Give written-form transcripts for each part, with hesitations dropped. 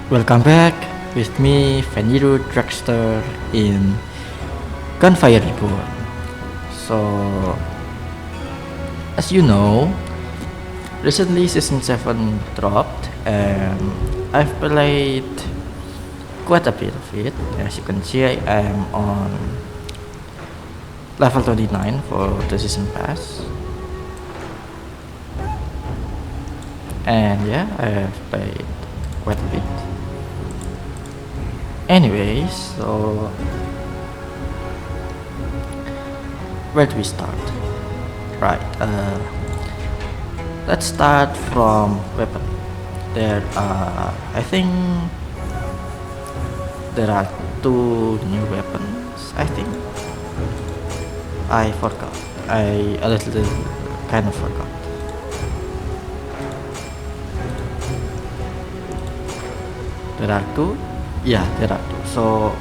Welcome back with me, Vaniro Dragster in Gunfire Reborn. So, as you know, recently Season 7 dropped and I've played quite a bit of it. As you can see, I am on level 29 for the Season Pass. And yeah, I have played quite a bit. Anyways, so where do we start? Right, let's start from weapon. I think there are two new weapons. I think I forgot. I a little kind of forgot. There are two. Yeah, there are two. So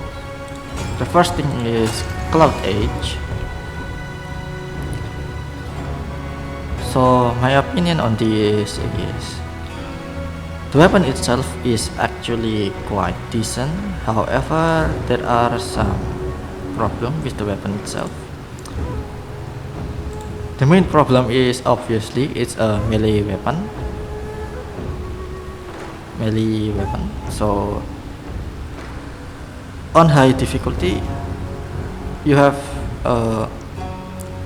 the first thing is Cloud Age. So my opinion on this is the weapon itself is actually quite decent. However, there are some problems with the weapon itself. The main problem is obviously it's a melee weapon. So on high difficulty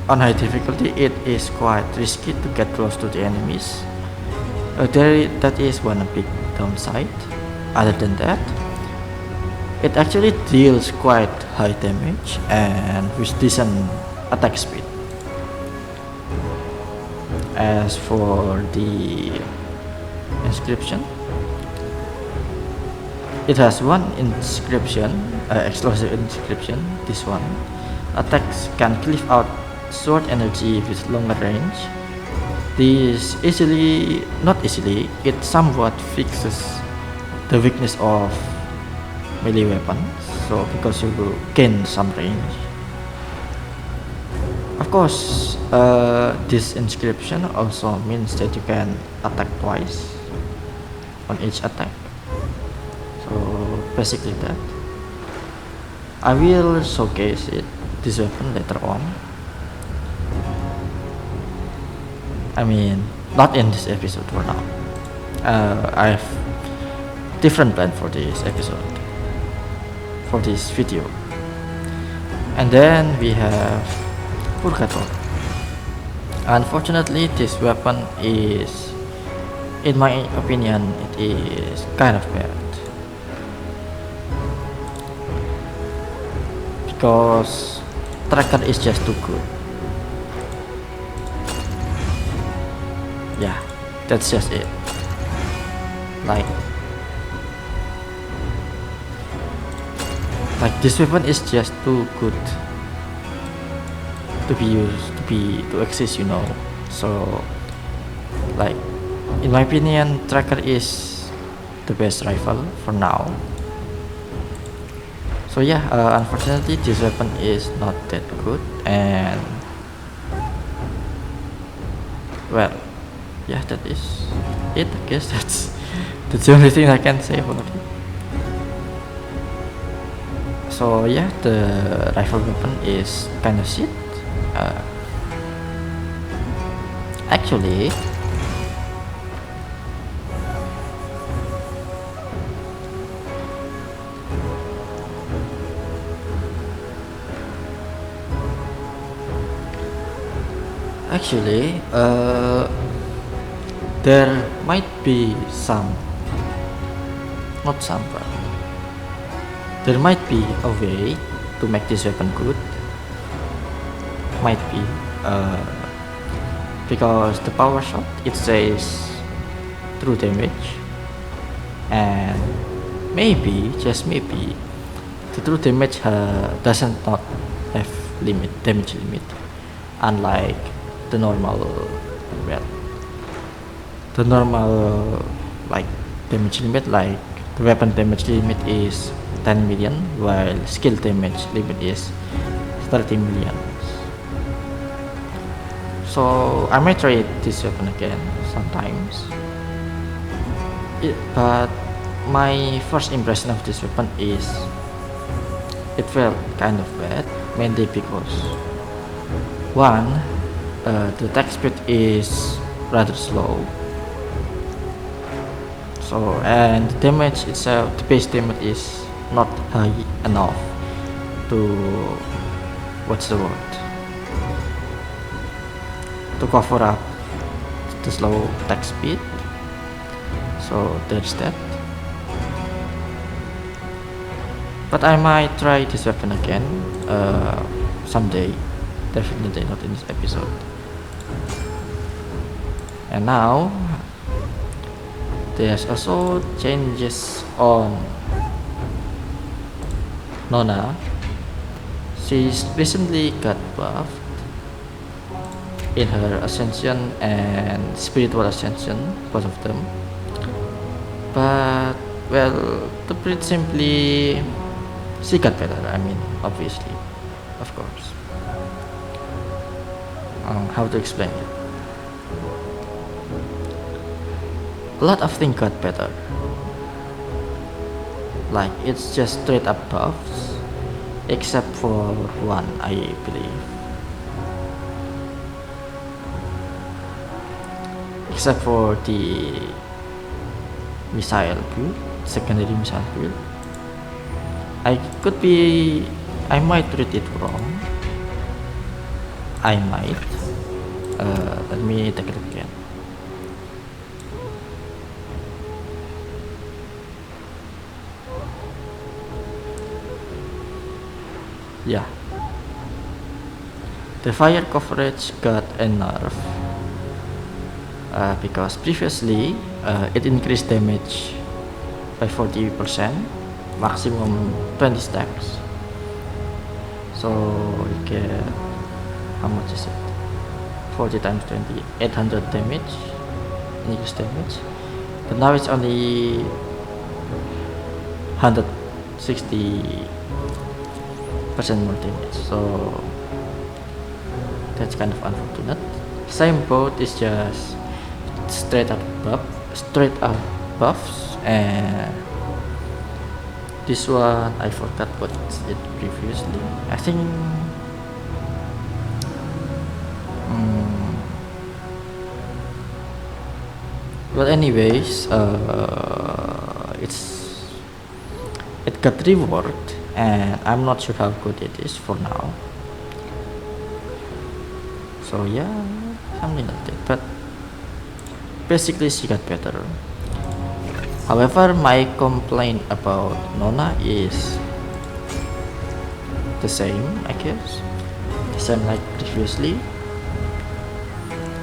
on high difficulty it is quite risky to get close to the enemies. That is one big downside. Other than that, it actually deals quite high damage and with decent attack speed. As for the inscription, it has one inscription, explosive inscription. This one, attacks can cleave out sword energy with longer range. This not easily, it somewhat fixes the weakness of melee weapons. So because you will gain some range. Of course, this inscription also means that you can attack twice on each attack. So basically that. I will showcase this weapon later on. I mean, not in this episode for now. I have different plan for this episode, for this video. And then we have Purgator. Unfortunately, this weapon is, in my opinion, it is kind of bad. Because tracker is just too good. Yeah, that's just it. Like this weapon is just too good to be used, to exist, you know. So like, in my opinion, tracker is the best rifle for now. So yeah, unfortunately this weapon is not that good, and well, yeah, that is it. I guess that's the only thing I can say about it. So yeah, the rifle weapon is kind of shit. Actually, there might be not some, but there might be a way to make this weapon good. Might be, because the power shot, it says true damage, and maybe, just maybe, the true damage doesn't not have damage limit, unlike the normal like damage limit. Like the weapon damage limit is 10 million, while skill damage limit is 30 million. So I might try this weapon again sometimes, but my first impression of this weapon is it felt kind of bad, mainly because one, the attack speed is rather slow. So, and the damage itself, the base damage is not high enough to, what's the word, to cover up the slow attack speed. So there's that. But I might try this weapon again someday. Definitely not in this episode. And now there's also changes on Nona. She's recently got buffed in her ascension and spiritual ascension, both of them. But well, to put it simply, she got better. I mean, obviously, of course. How to explain it? A lot of things got better. Like it's just straight up buffs, except for one, I believe. Except for the missile build, secondary missile build. I might read it wrong. I might. Let me take a look again. Yeah. The fire coverage got a nerf because previously it increased damage by 40%, maximum 20 stacks. So you get, how much is it? 40 times 20, 800 damage, increased damage. But now it's only 160% more damage. So that's kind of unfortunate. Same boat is just straight up buffs, and this one I forgot what it previously. I think well, anyways, it got reworked, and I'm not sure how good it is for now. So yeah, something like that. But basically, she got better. However, my complaint about Nona is the same, I guess. The same like previously.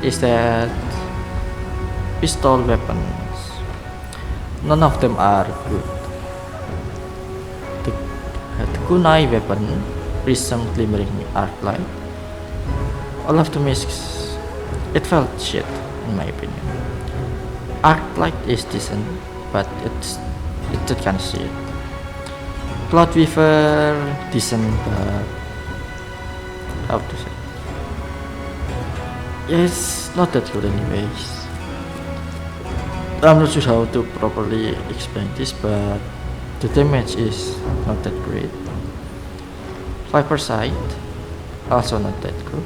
Is that pistol weapons, none of them are good. The kunai weapon, prism glimmering arc light, all of them is, it felt shit in my opinion. Arc light is decent, but it's just kind of shit. Cloud weaver decent, but how to say? Yeah, it's not that good anyways. I'm not sure how to properly explain this, but the damage is not that great. Viper sight, also not that good.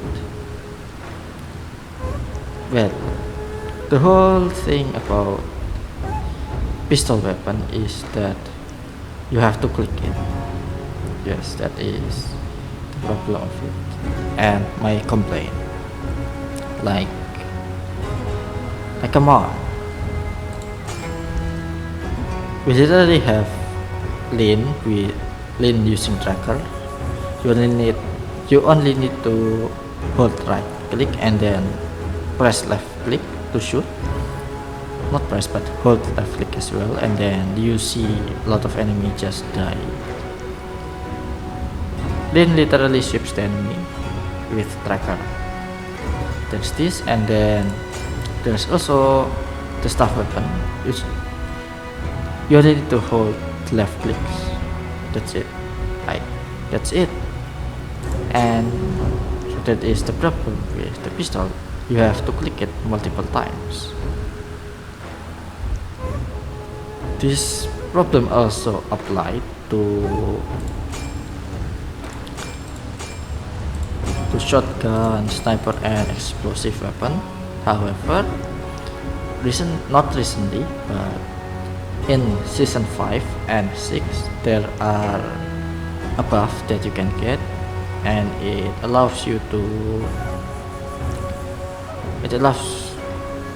Well, the whole thing about pistol weapon is that you have to click it. Yes, that is the problem of it, and my complaint. Like come on. We literally have lean using tracker. You only need to hold right click and then press left click to shoot. Not press, but hold left click as well, and then you see a lot of enemy just die. Lean literally sweeps the enemy with tracker. There's this, and then there's also the staff weapon. You only need to hold left clicks. That's it. That's it. And so that is the problem with the pistol. You have to click it multiple times. This problem also applied to shotgun, sniper, and explosive weapon. However, not recently, but in season 5 and 6, there are a buff that you can get, and it allows you to. It allows,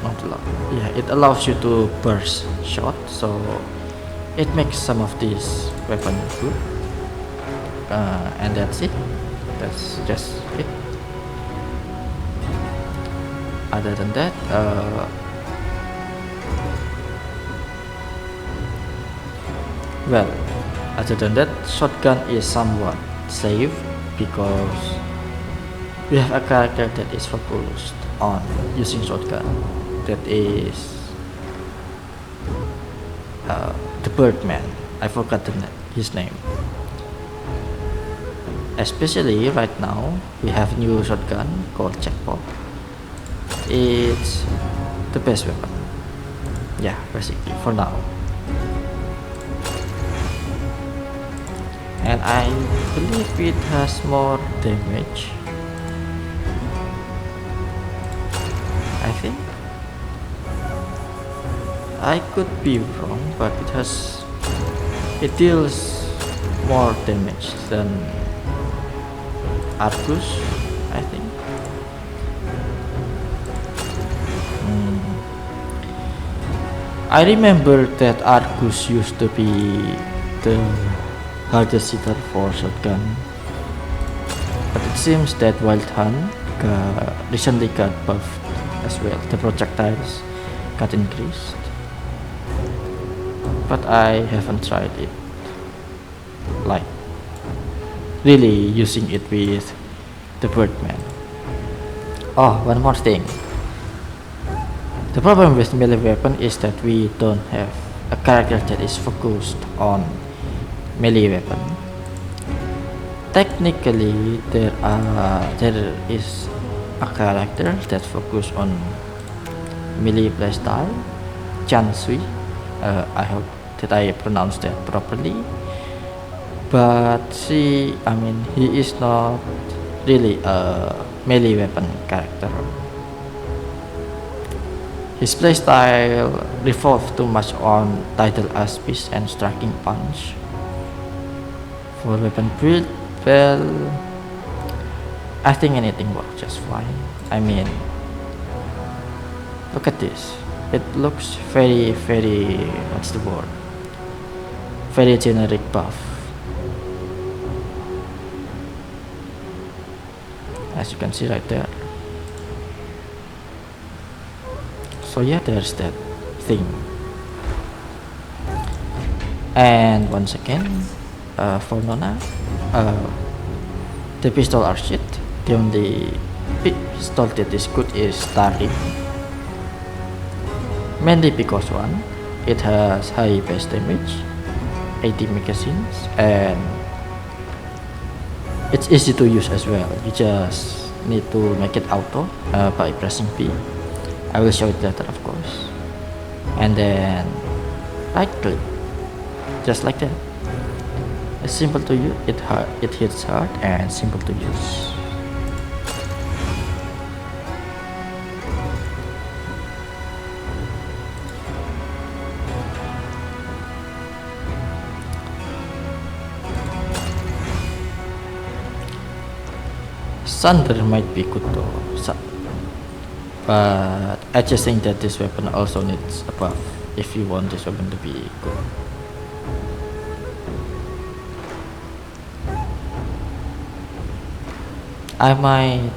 not allow, yeah, it allows you to burst shot, so it makes some of these weapons good. And that's it. That's just it. Other than that, well, other than that, shotgun is somewhat safe because we have a character that is focused on using shotgun. That is the Birdman. I forgot his name. Especially right now, we have new shotgun called Jackpot. It's the best weapon. Yeah, basically for now. And I believe it has more damage. I think. I could be wrong, but it deals more damage than Arcus, I think. I remember that Arcus used to be the hardest hitter for shotgun, but it seems that Wild Hunt recently got buffed as well. The projectiles got increased, but I haven't tried it, like really using it with the Birdman. Oh, one more thing. The problem with melee weapon is that we don't have a character that is focused on melee weapon. Technically, there is a character that focus on melee playstyle, Chansui. I hope that I pronounced that properly. But he is not really a melee weapon character. His playstyle revolves too much on tidal aspis and striking punch. For weapon build, well, I think anything works just fine. Look at this. It looks very, what's the word? Very generic buff. As you can see right there. So yeah, there's that thing. And once again, for Nona, the pistol are shit. The only pistol that is good is Starry. Mainly because one, it has high base damage, 80 magazines, and it's easy to use as well. You just need to make it auto by pressing P. I will show it later, of course. And then right click, just like that. It's simple to use. It hits hard and simple to use. Thunder might be good though, but I just think that this weapon also needs a buff if you want this weapon to be good. I might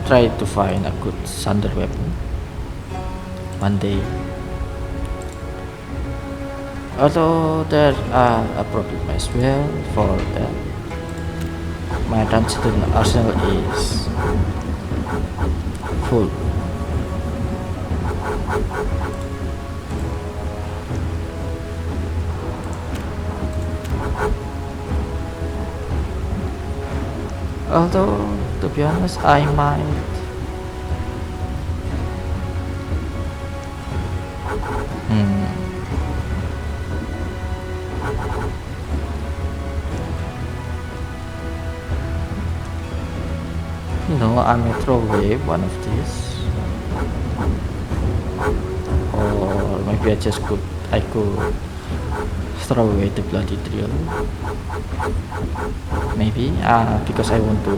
try to find a good thunder weapon one day. Although there are a problem as well for that. My transition arsenal is full. Although, to be honest, I might I may throw away one of these, or maybe I could throw away the bloody drill. Maybe because I want to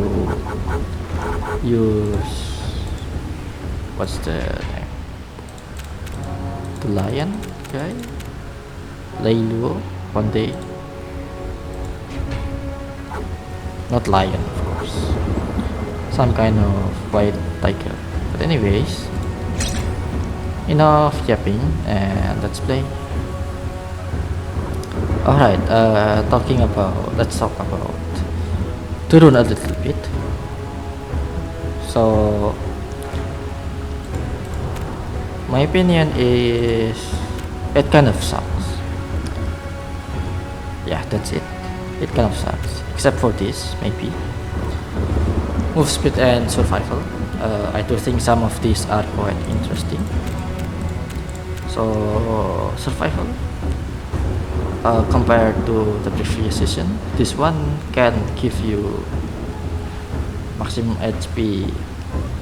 use what's the name? The lion guy, Layluo one day. Not lion, of course. Some kind of white tiger. But anyways, enough yapping and let's play. Alright, let's talk about to run a little bit. So my opinion is it kind of sucks. Yeah, that's it. It kind of sucks. Except for this, maybe. Move speed and survival. I do think some of these are quite interesting. So survival. Compared to the previous season, this one can give you maximum HP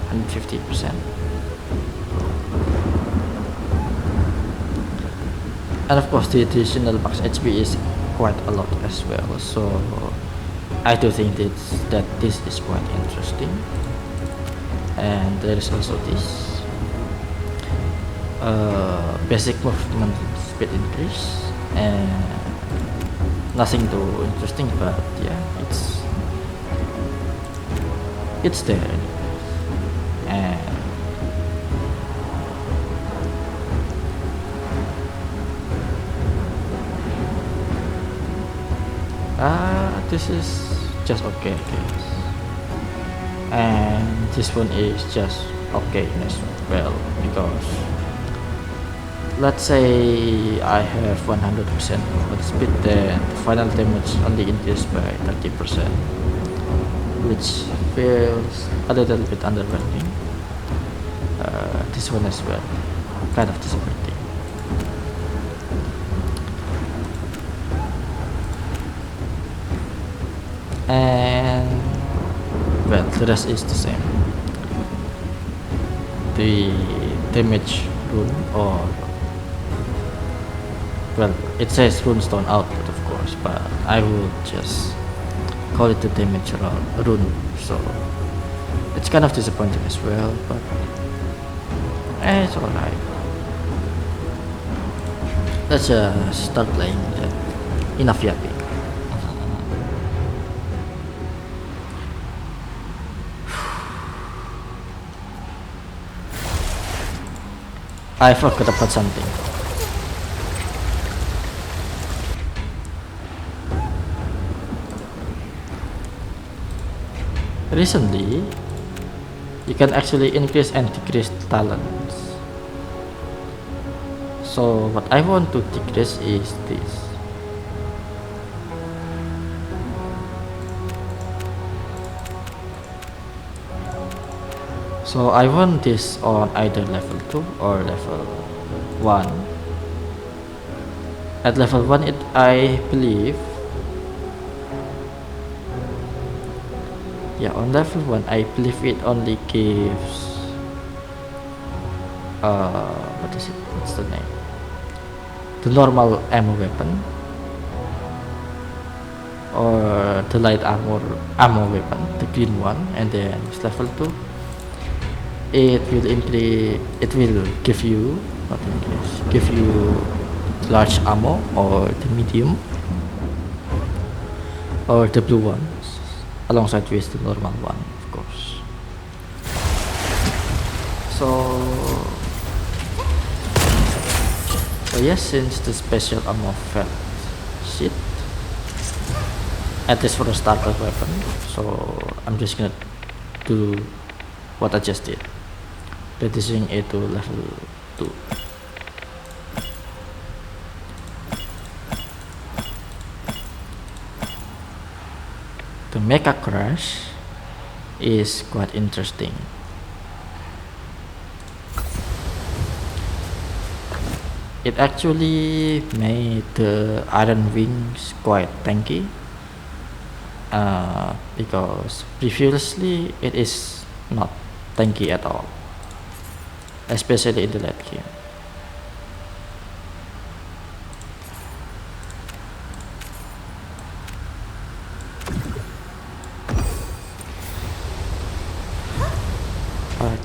150%. And of course the additional max HP is quite a lot as well, so I do think that this is quite interesting. And there is also this basic movement speed increase, and nothing too interesting, but yeah, it's there. And this is just okay, guys. And this one is just okay as well, because let's say I have 100% movement speed, then the final damage only increased by 30%, which feels a little bit underwhelming. This one as well, kind of disappointing. And well, the rest is the same. The damage rune, or well, it says runestone output, of course, but I would just call it the damage rune. So it's kind of disappointing as well, but it's alright. Let's just start playing that. Enough yapping. I forgot about something. Recently, you can actually increase and decrease talents. So what I want to decrease is this. So I want this on either level 2 or level 1. At level 1, I believe, yeah, on level 1 I believe it only gives what is it? What's the name? The normal ammo weapon, or the light ammo weapon, the green one, and then with level 2 it will give you large ammo, or the medium, or the blue ones, alongside with the normal one, of course. So yes, since the special ammo felt shit, at least for a starter weapon, so I'm just gonna do what I just did, reducing it to level 2. The Mecha Crash is quite interesting. It actually made the Iron Wings quite tanky, because previously it is not tanky at all, especially in the late game.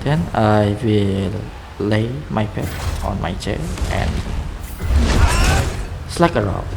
Then I will lay my pet on my chair and slug around.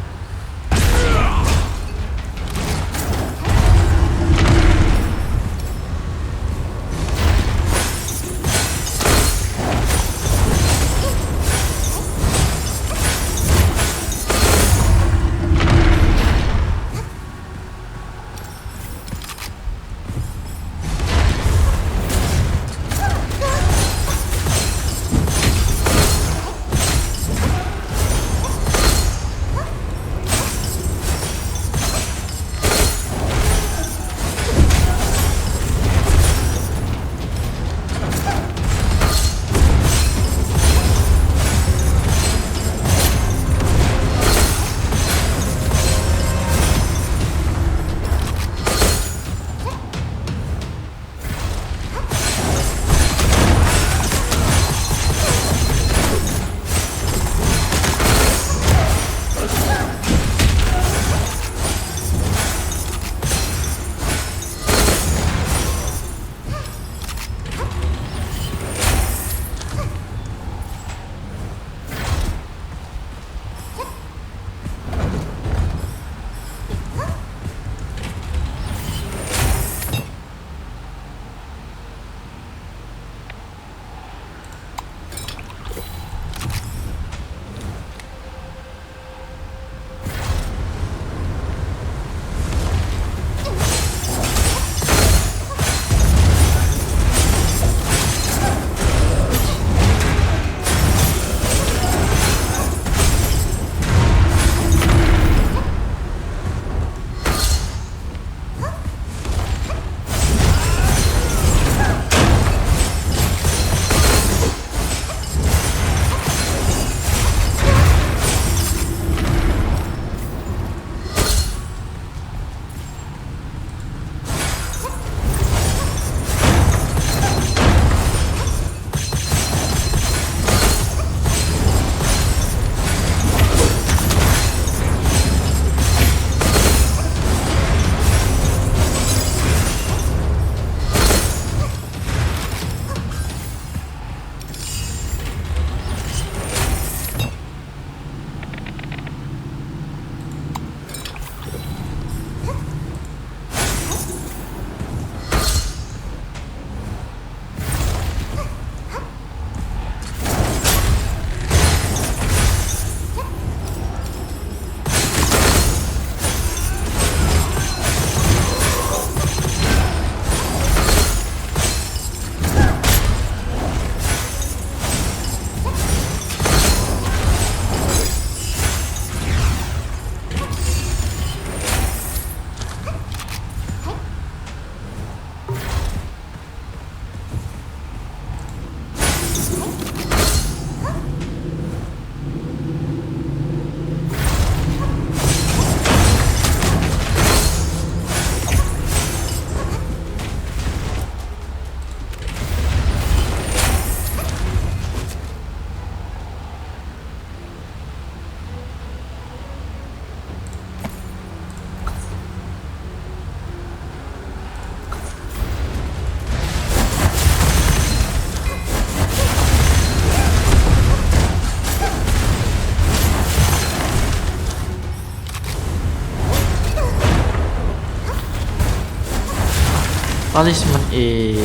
Talisman is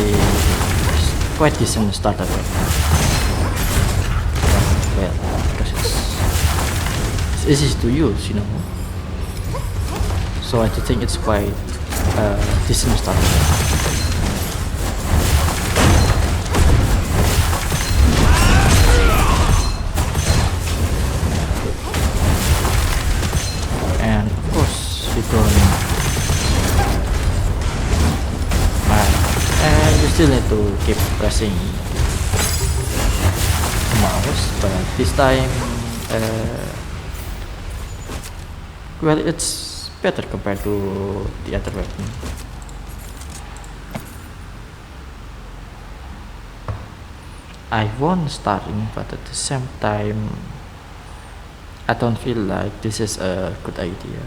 quite decent starter weapon. Well, because it's easy to use, you know. So I think it's quite decent starter weapon. And of course you can and you still need to keep pressing the mouse, but this time well, it's better compared to the other weapon. I want starting, but at the same time, I don't feel like this is a good idea.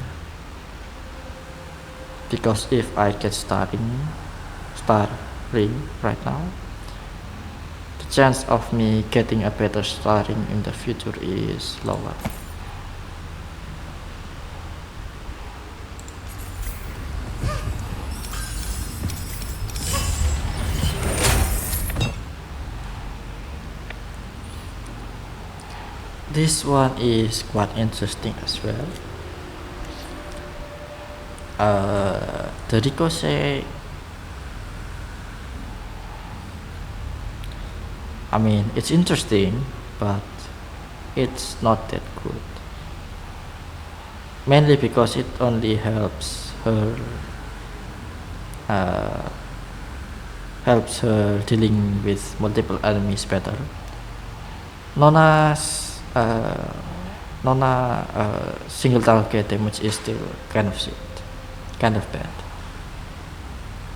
Because if I get starting right now, the chance of me getting a better starting in the future is lower. This one is quite interesting as well. The ricochet, I mean, it's interesting, but it's not that good. Mainly because it only uh, helps her dealing with multiple enemies better. Nona's single target damage is still kind of shit, kind of bad.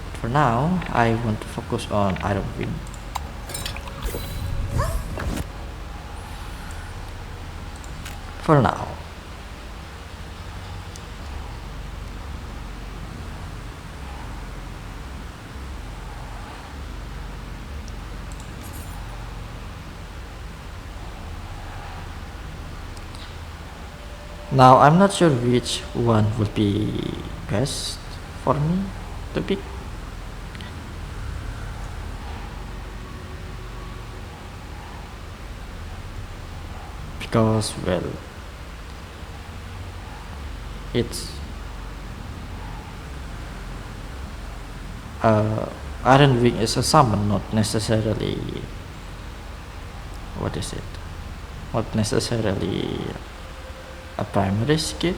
But for now, I want to focus on Iron Wing. For now. Now I'm not sure which one would be best for me to pick. Because, well, it's Iron Wing is a summon, not necessarily, what is it? Not necessarily a primary skill.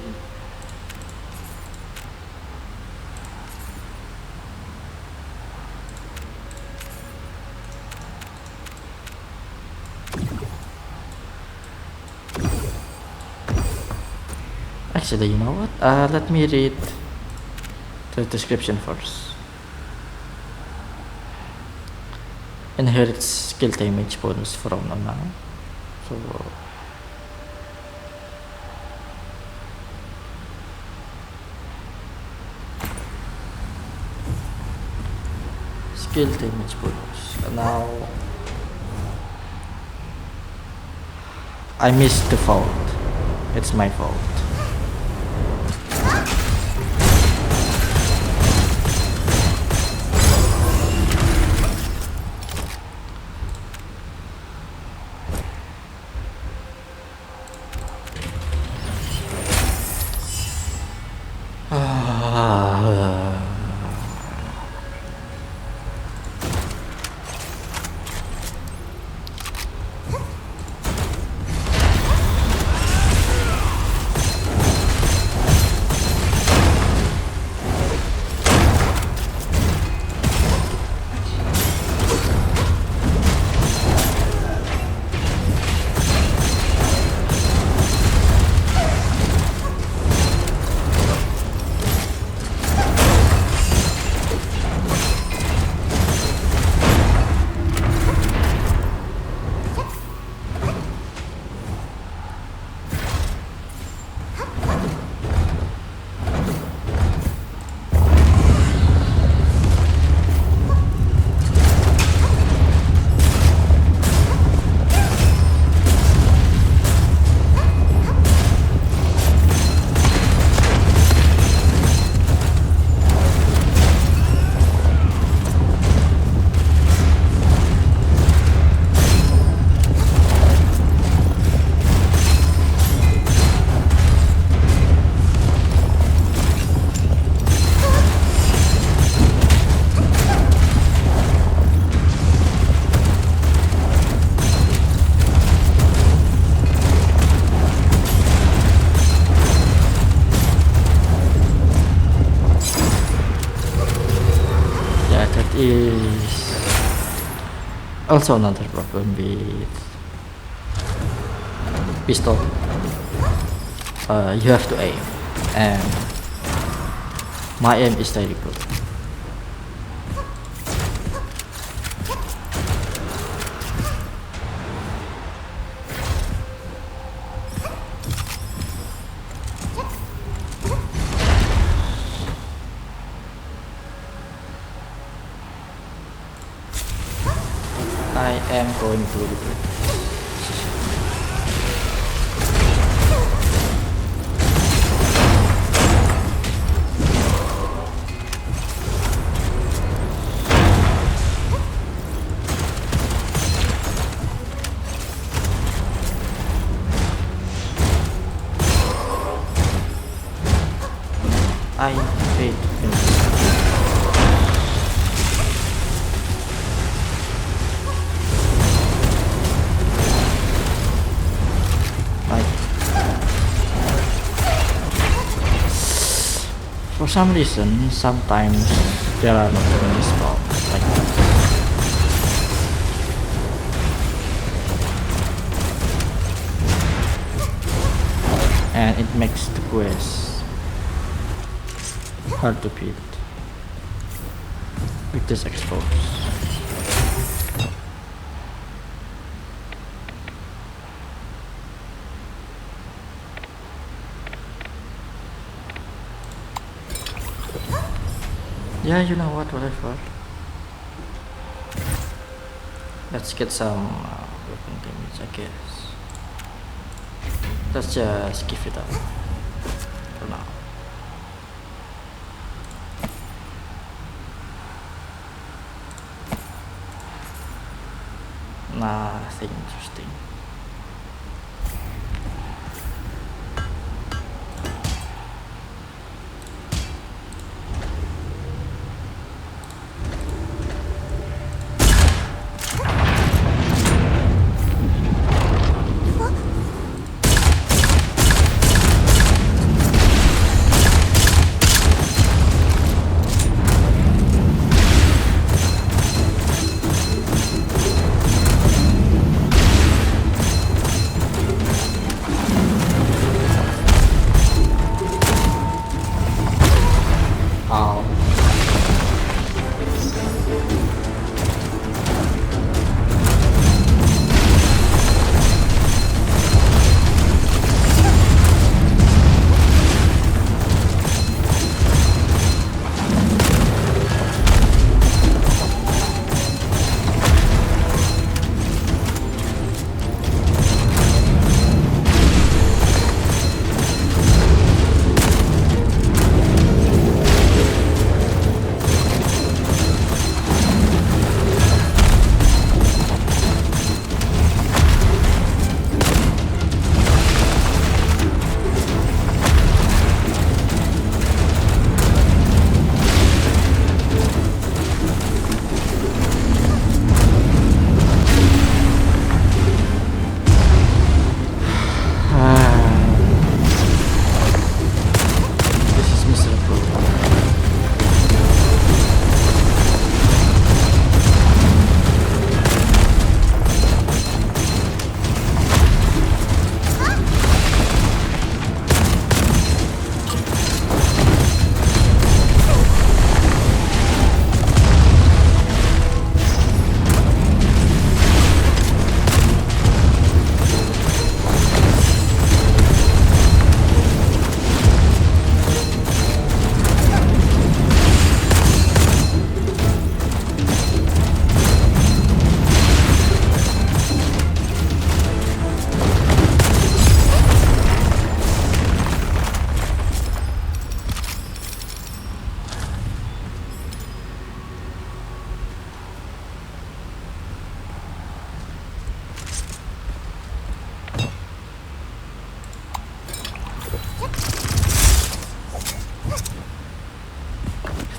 Actually, you know what? Let me read the description first. Inherits skill damage bonus from Nona. So skill damage bonus. Now I missed the fault. It's my fault. Is also another problem with pistol. You have to aim, and my aim is terrible. am going to do it. I hate him. For some reason, sometimes there are not many spawns like that. And it makes the quest hard to beat with this expose. Yeah, you know what, whatever. Let's get some weapon damage, I guess. Let's just give it up for now. Nothing interesting.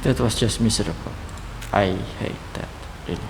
That was just miserable. I hate that, really.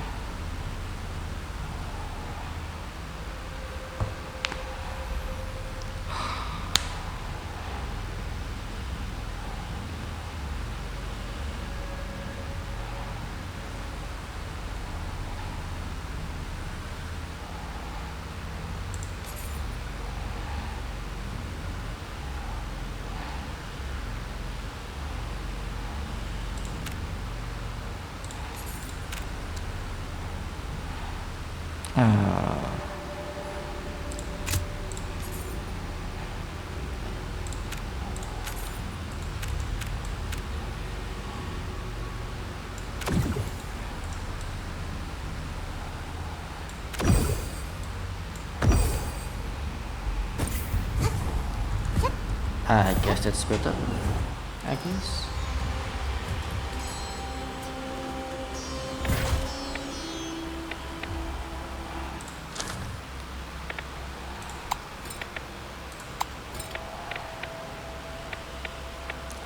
I guess that's better. I guess.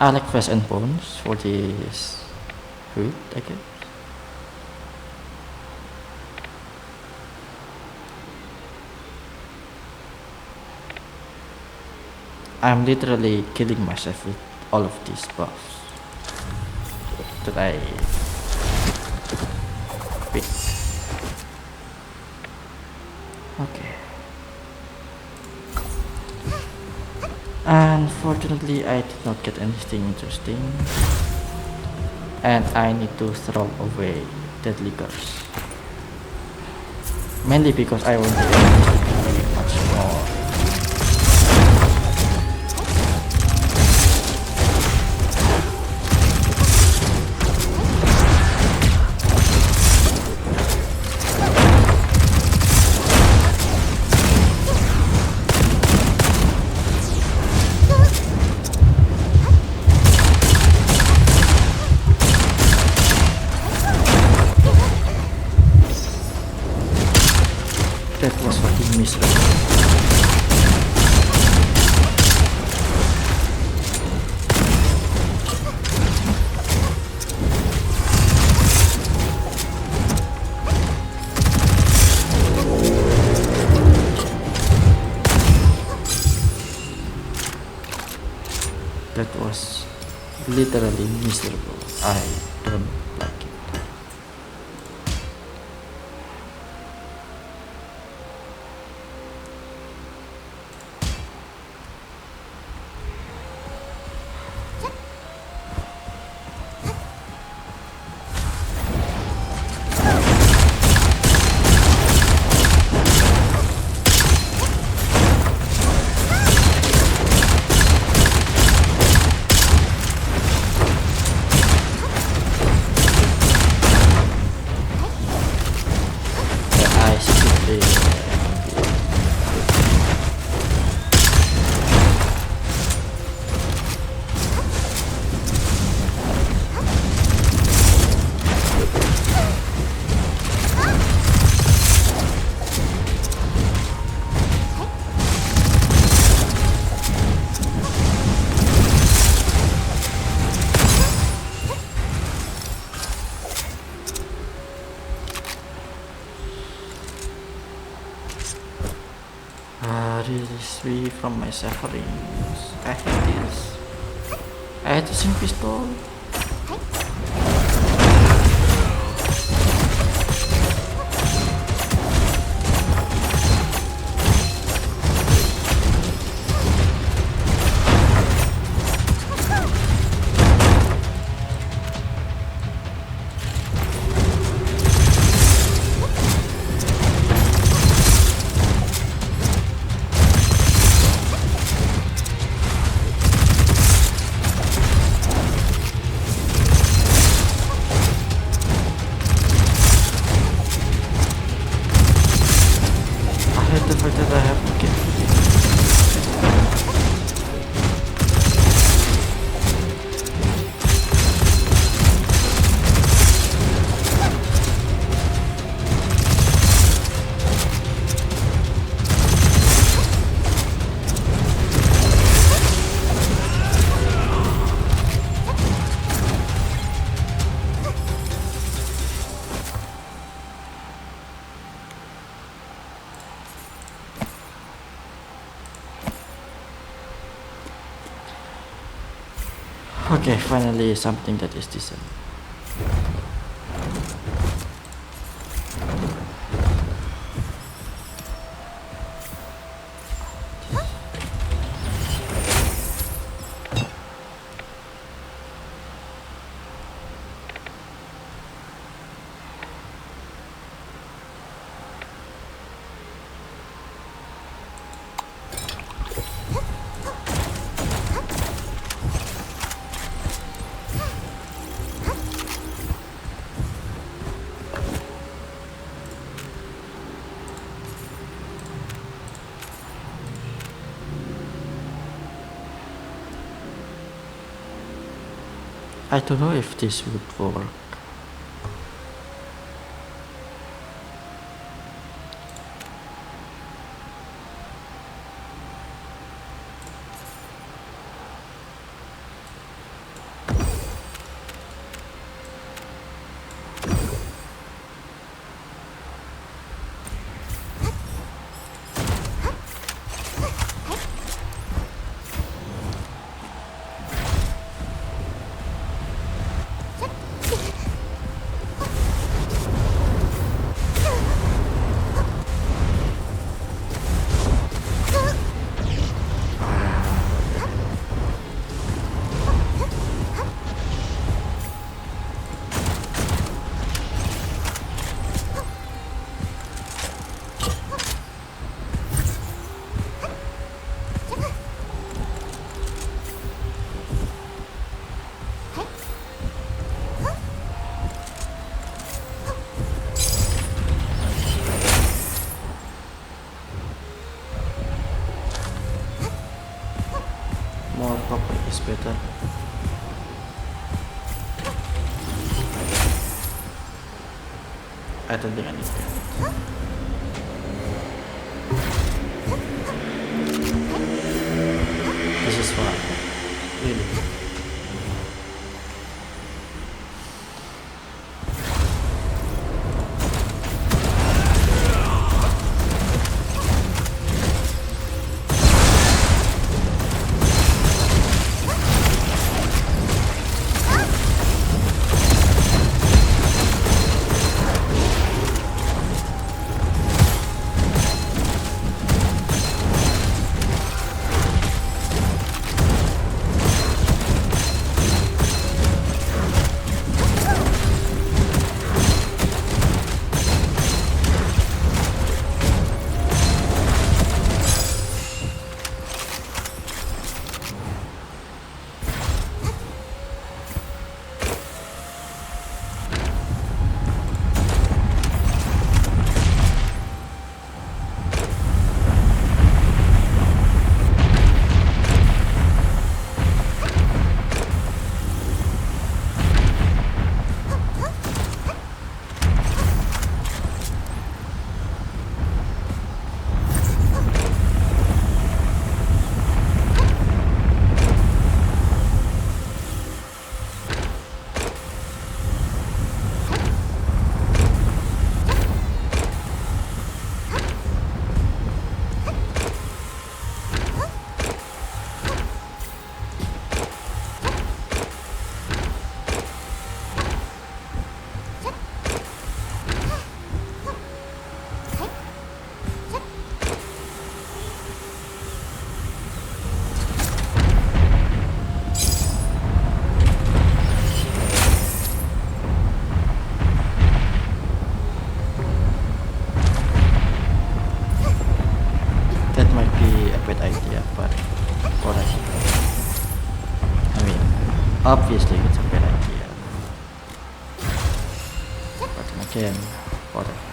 I like flesh and bones for this food, I guess. I'm literally killing myself with all of these buffs that I pick. Okay. Unfortunately, I did not get anything interesting, and I need to throw away deadly curse. Mainly because I want to be much more. That was fucking miserable. That was literally miserable. I don't like it. I simply release me from my sufferings. I hate this. I hate using pistol. I hate the fact that I have to get Okay, finally something that is decent. I don't know if this would work. More proper is better. I don't think I need that. This is fine. Really. Obviously it's a bad idea. But then again, whatever.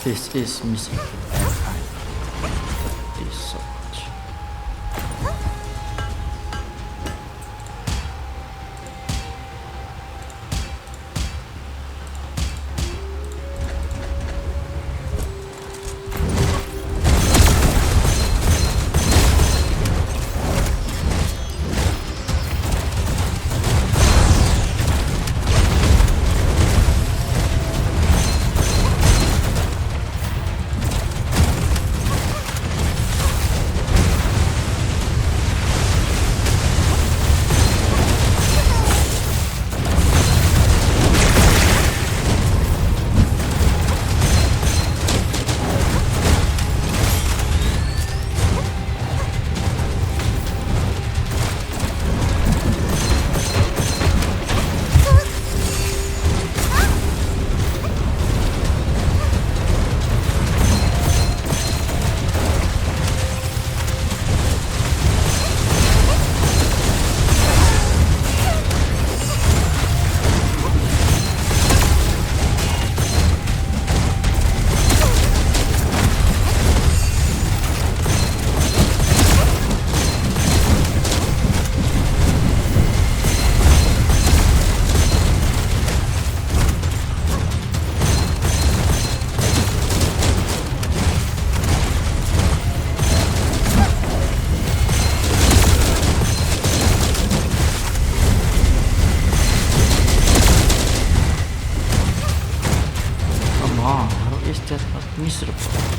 This is miserable and I hate this so much. How is that not miserable?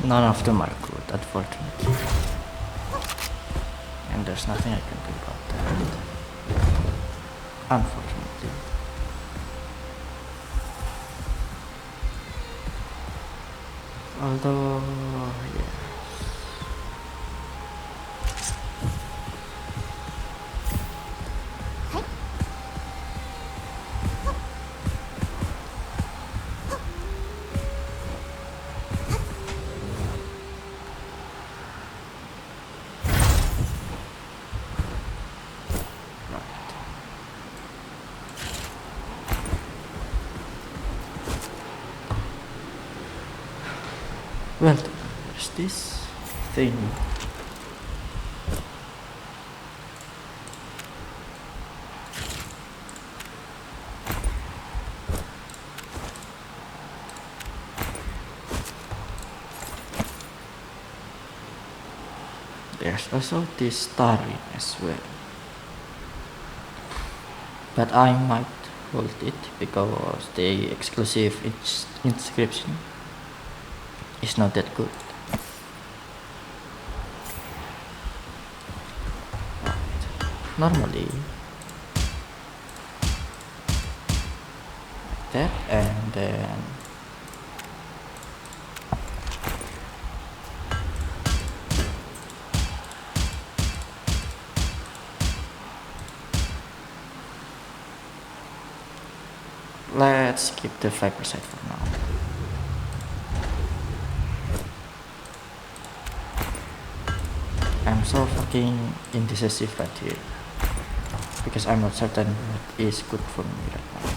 None of them are good, unfortunately. And there's nothing I can do about that. Unfortunately. Although, yeah. Well, there's this thing. There's also this star ring as well. But I might hold it because the exclusive inscription is not that good. Normally, like that, and then let's keep the 5% for now. I'm so fucking indecisive right here because I'm not certain what is good for me right now.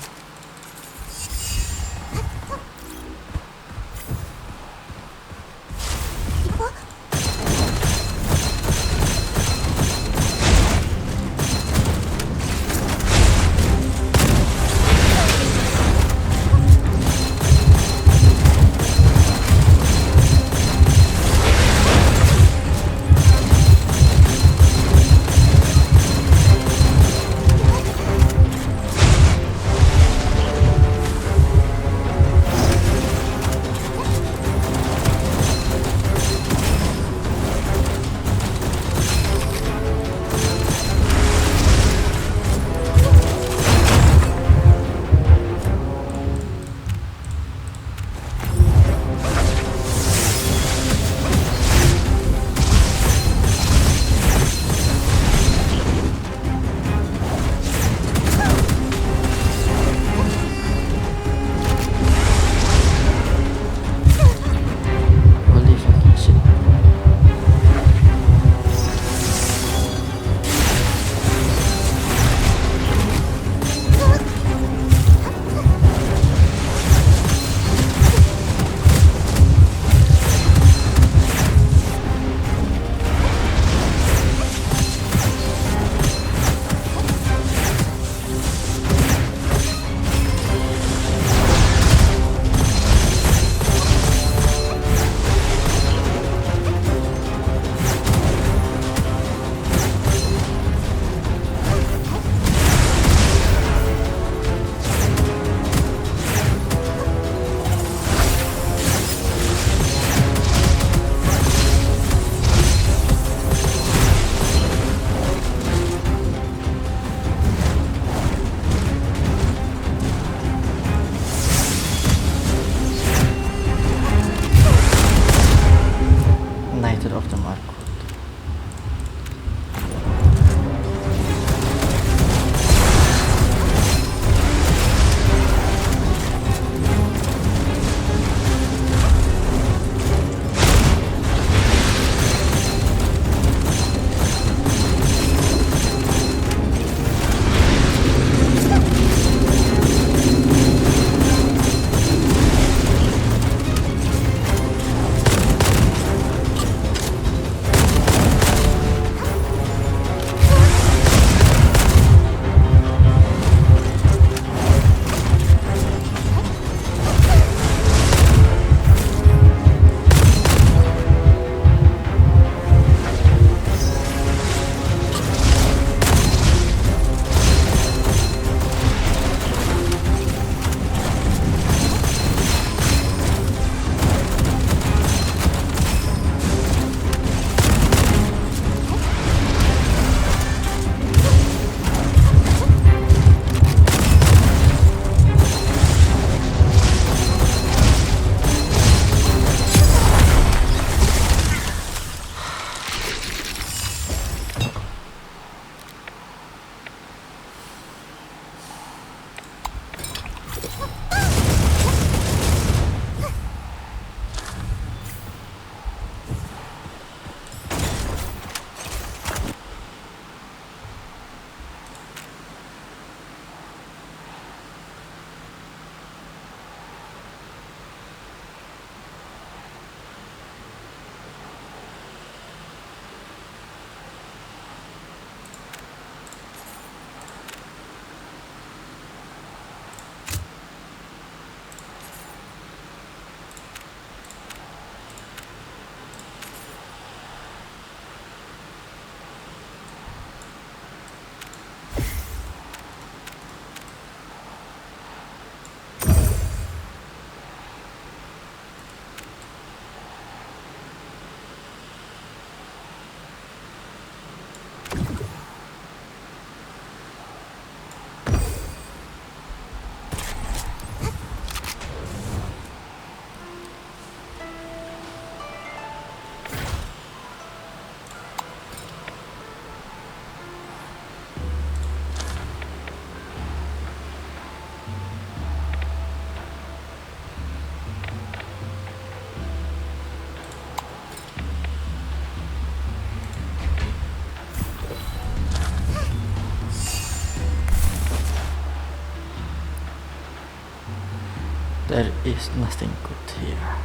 there is nothing good here.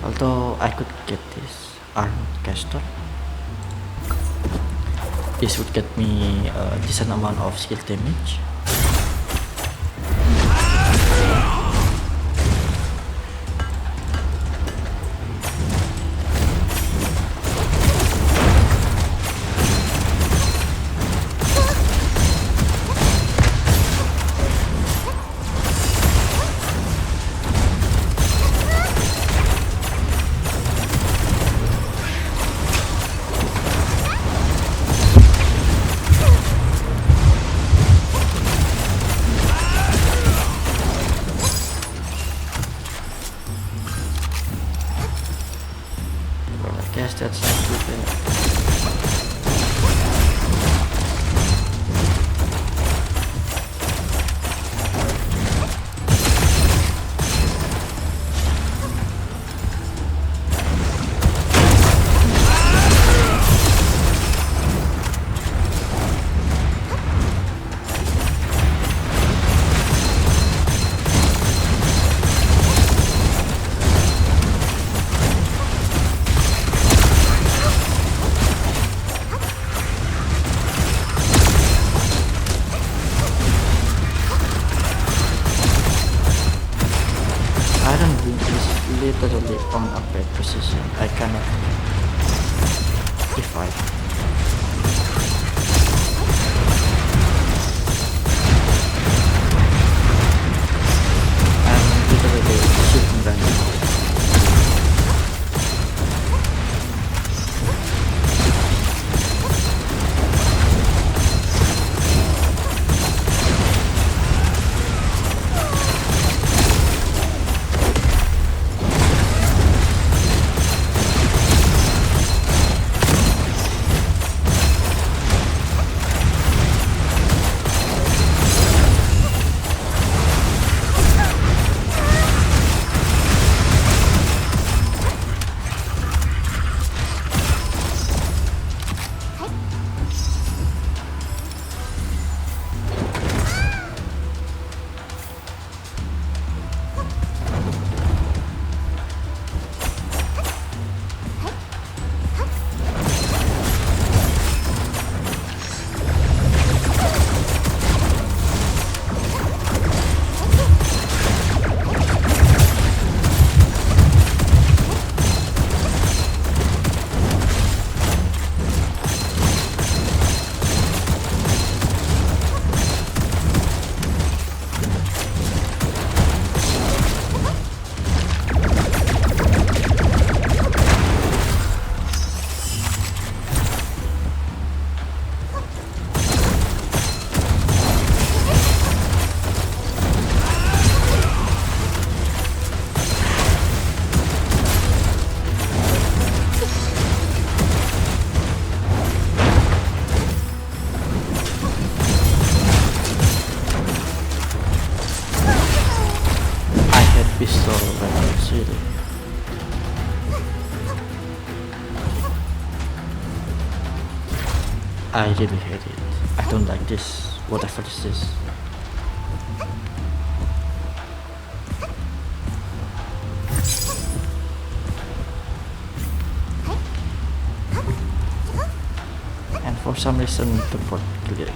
Although I could get this armed caster, this would get me a decent amount of skill damage. Guess that's not too bad. Iron Beam is literally on a bad position. I cannot divide. I'm literally shooting right now. Pistol weapons, really. I really hate it. I don't like this, whatever this is. And for some reason the port cleared.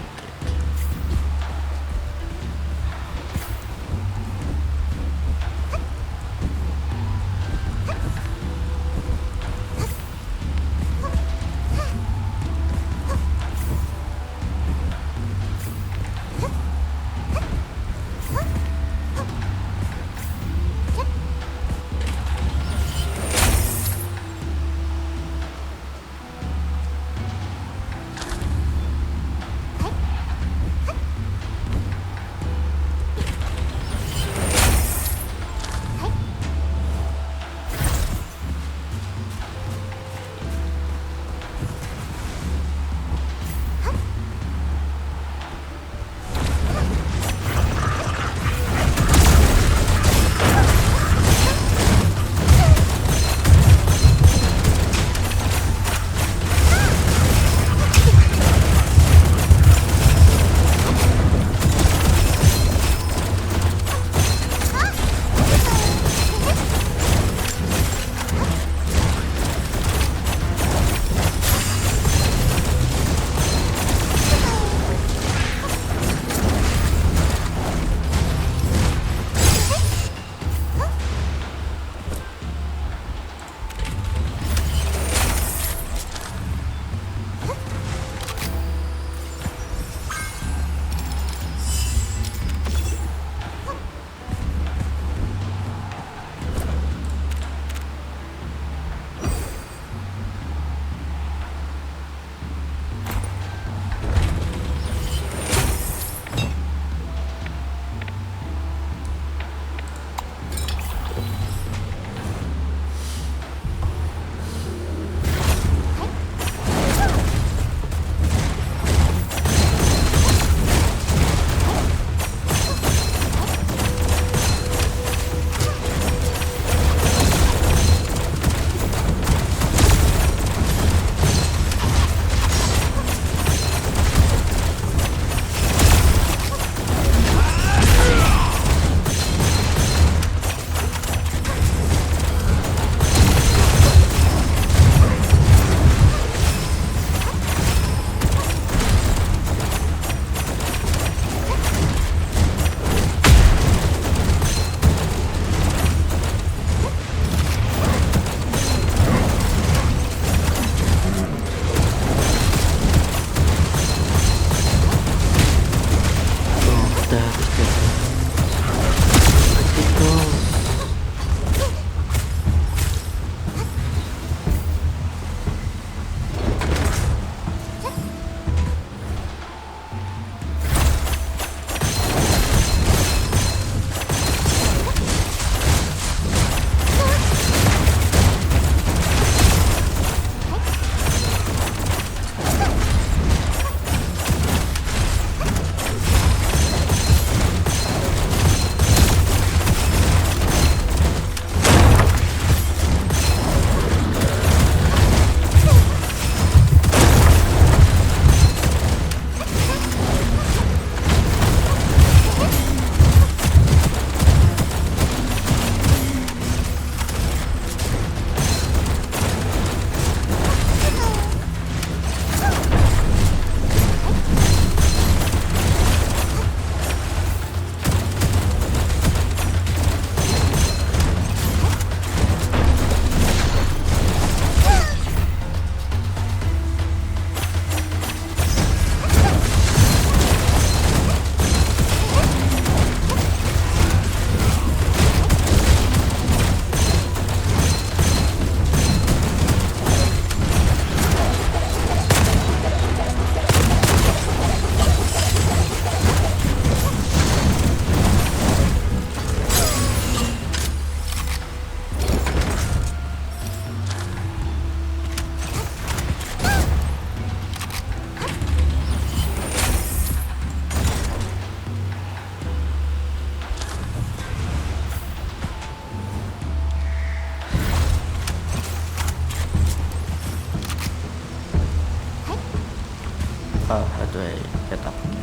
how do I get up again?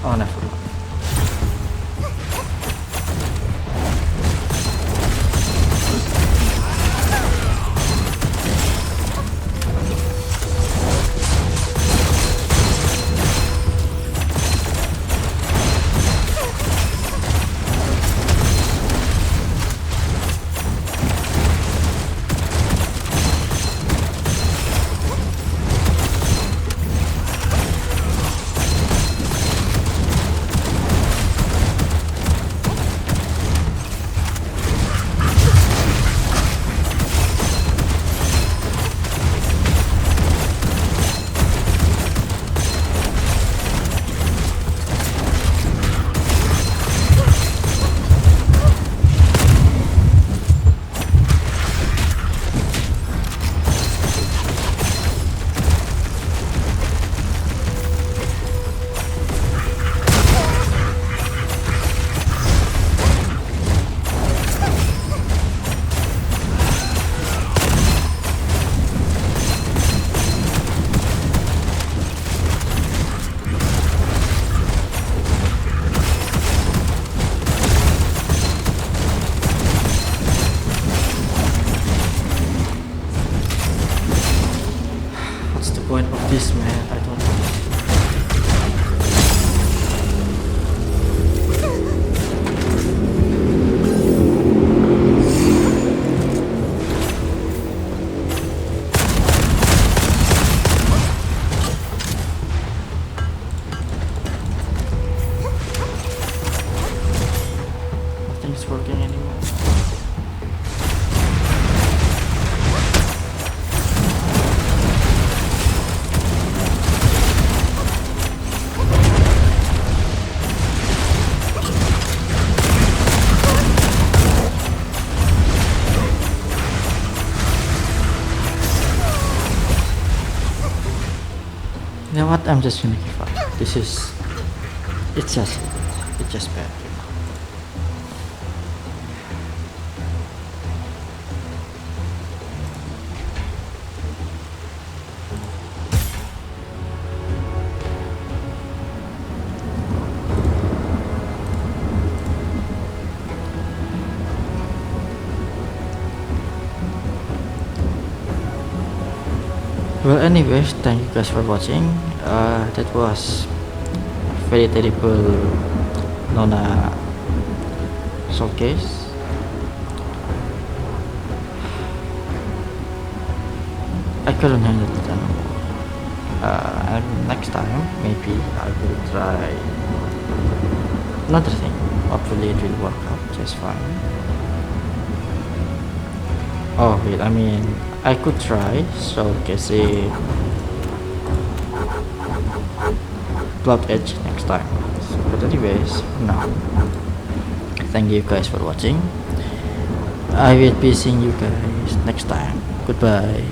Oh, never mind. What's the point of this, man? I don't know. Nothing's working anymore. You know what? I'm just gonna give up. It's just bad. Well, anyways, thank you guys for watching. That was very terrible Nona showcase. I couldn't handle it anymore. And next time, maybe I will try another thing. Hopefully, it will work out just fine. Oh wait, I mean, I could try showcasing Cloud Edge next time. But anyways, no. Thank you guys for watching. I will be seeing you guys next time. Goodbye.